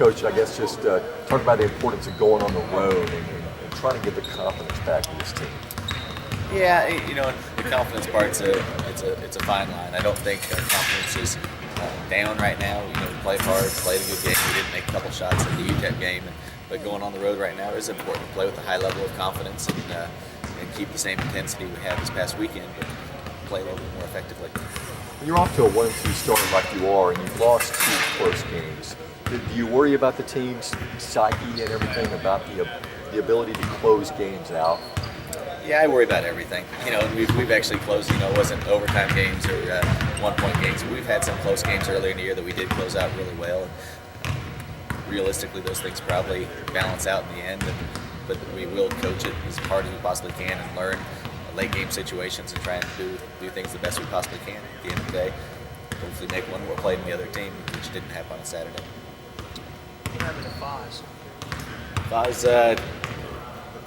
Coach, I guess just talk about the importance of going on the road and trying to get the confidence back to this team. Yeah, the confidence part's it's a fine line. I don't think confidence is down right now. We play hard, played a good game. We didn't make a couple shots in the UTEP game, but going on the road right now is important to play with a high level of confidence and keep the same intensity we had this past weekend, but play a little bit more effectively. You're off to a 1-2 start like you are, and you've lost 2 close games. Do you worry about the team's psyche and everything, about the ability to close games out? Yeah, I worry about everything. We've actually closed. It wasn't overtime games or 1-point games. We've had some close games earlier in the year that we did close out really well. And realistically, those things probably balance out in the end. But we will coach it as hard as we possibly can and learn late game situations and try and do things the best we possibly can. At the end of the day, hopefully make one more play than the other team, which didn't happen on Saturday. What happened to Haase? Haase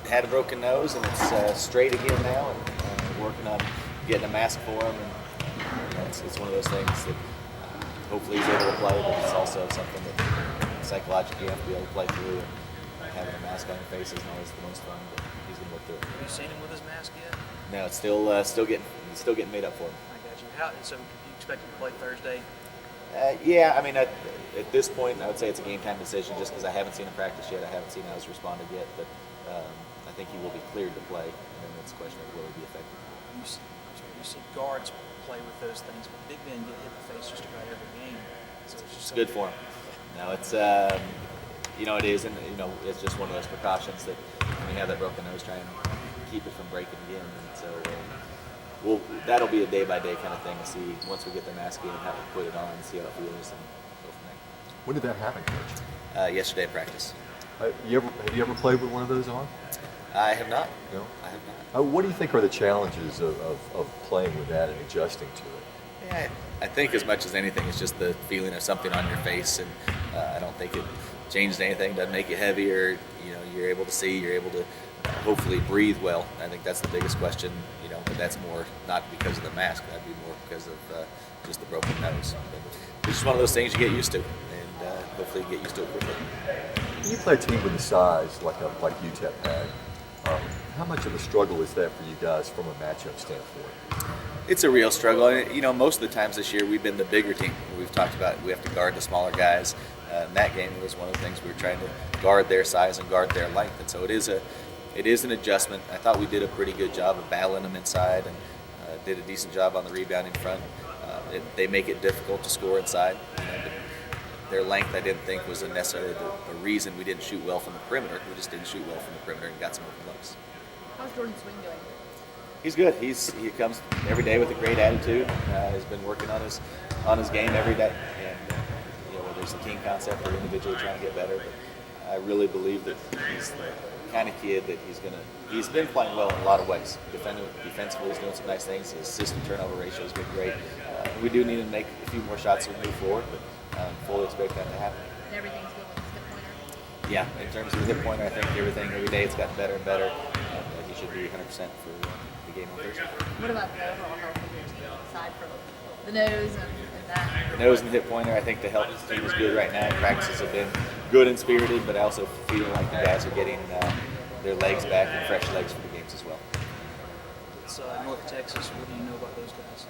had a broken nose, and it's straight again now, and working on getting a mask for him. And it's one of those things that hopefully he's able to play, but it's also something that psychologically you have to be able to play through. And having a mask on your face isn't always the most fun, but he's going to work through it. Have you seen him with his mask yet? No, it's still getting made up for him. I got you. So you expect him to play Thursday? Yeah, I mean, at this point, I would say it's a game time decision just because I haven't seen him practice yet. I haven't seen how he's responded yet, but I think he will be cleared to play, and then it's a question of will he be effective. You see guards play with those things, but big men get hit in the face just about every game. So it's good for him. No, it's it is, and it's just one of those precautions that when you have that broken nose, try and keep it from breaking again. And so that'll be a day-by-day kind of thing to see once we get the mask in, how we put it on, and see how it feels, and go from there. When did that happen, Coach? Yesterday at practice. Have you ever played with one of those on? I have not. No? I have not. What do you think are the challenges of playing with that and adjusting to it? Yeah, I think as much as anything, it's just the feeling of something on your face, and I don't think it changed anything. Doesn't make you heavier. You're able to see. You're able to hopefully breathe well. I think that's the biggest question. But that's more not because of the mask. That'd be more because of just the broken nose. But it's just one of those things you get used to, and hopefully you get used to it quickly. When you play a team with the size like UTEP had, how much of a struggle is that for you guys from a matchup standpoint? It's a real struggle. Most of the times this year we've been the bigger team. We've talked about we have to guard the smaller guys. In that game, it was one of the things we were trying to guard their size and guard their length, and so it is an adjustment. I thought we did a pretty good job of battling them inside and did a decent job on the rebounding front. They make it difficult to score inside. Their length, I didn't think, was necessarily the reason we didn't shoot well from the perimeter. We just didn't shoot well from the perimeter and got some open looks. How's Jordan Swing doing? He's good. He comes every day with a great attitude. He's been working on his game every day, and whether it's a team concept or individually trying to get better. But I really believe that he's the kind of kid that he's been playing well in a lot of ways. Defensively, he's doing some nice things. His assist and turnover ratio has been great. We do need to make a few more shots as we move forward, but fully expect that to happen. And everything's good with his hip pointer? Yeah, in terms of the hip pointer, I think every day it's gotten better and better. And he should be 100% for the game on Thursday. What about the overall health of your team, aside from the nose and that? The nose and the hip pointer, I think the health of the team is good right now. Practices have been good and spirited, but I also feel like the guys are getting their legs back and fresh legs for the games as well. It's North Texas. What do you know about those guys?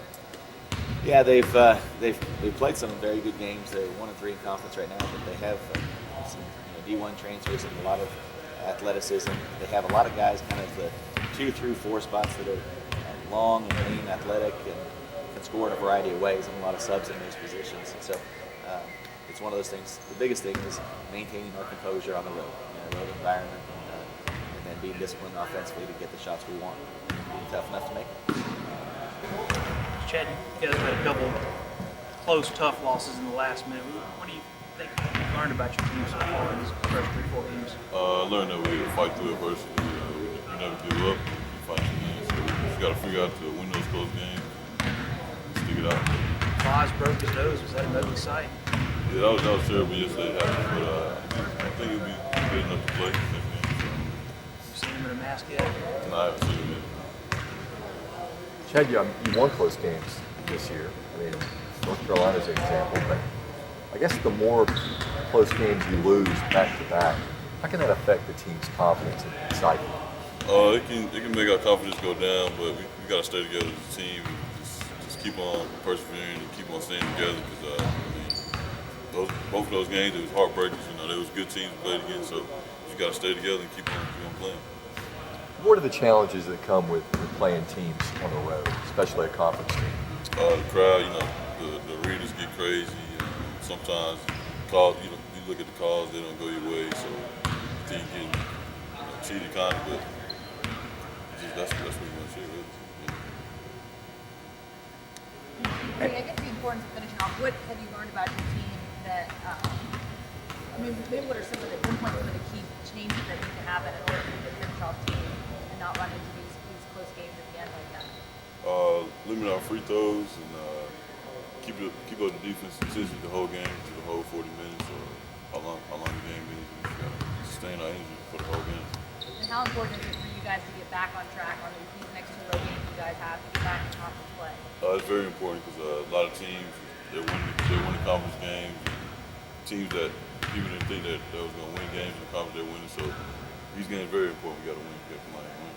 Yeah, they've played some very good games. They're 1-3 in conference right now, but they have some D1 transfers and a lot of athleticism. They have a lot of guys, kind of the 2 through 4 spots that are long and lean, athletic, and can score in a variety of ways, and a lot of subs in those positions. And so it's one of those things. The biggest thing is maintaining our composure on the road, road environment, and then being disciplined offensively to get the shots we want, and being tough enough to make them. Chad, you guys had a couple close, tough losses in the last minute. What do you think you learned about your team so far in these first 3-4 games? I learned that we fight through adversity. We never give up. We fight the games. So we just got to figure out to win those close games and stick it out. Haase broke his nose. Was that an ugly sight? Yeah, that was terrible yesterday, but I think he'll be good enough to play next game. You seen him in a mask yet? No, I haven't seen him yet. Chad, you won close games this year. I mean, North Carolina's an example, but I guess the more close games you lose back to back, how can that affect the team's confidence and psyche? It can make our confidence go down, but we got to stay together as a team and just keep on persevering and keep on staying together because both of those games, it was heartbreakers. There was good teams to play against, so you got to stay together and keep on playing. What are the challenges that come with playing teams on the road, especially a conference team? The crowd, the arenas get crazy. Sometimes calls, you look at the calls, they don't go your way, so the team getting cheated kind of, but that's what you want to see, really. I guess the importance of finishing off, what have you learned about your team that, maybe what are some of the pinpoints, some of the key changes that need to happen in order for you to finish off team and not run into these close games at the end like that? Limit our free throws and keep up the defense consistent the whole game, to the whole 40 minutes, or how long the game is. We just got to sustain our energy for the whole game. And how important is it for you guys to get back on track on these next 2 road games you guys have to get back in conference play? It's very important because a lot of teams they win the conference games. Teams that people didn't think that they was going to win games in the conference, they're winning. So these games are very important. We got to win. We got to come out and win.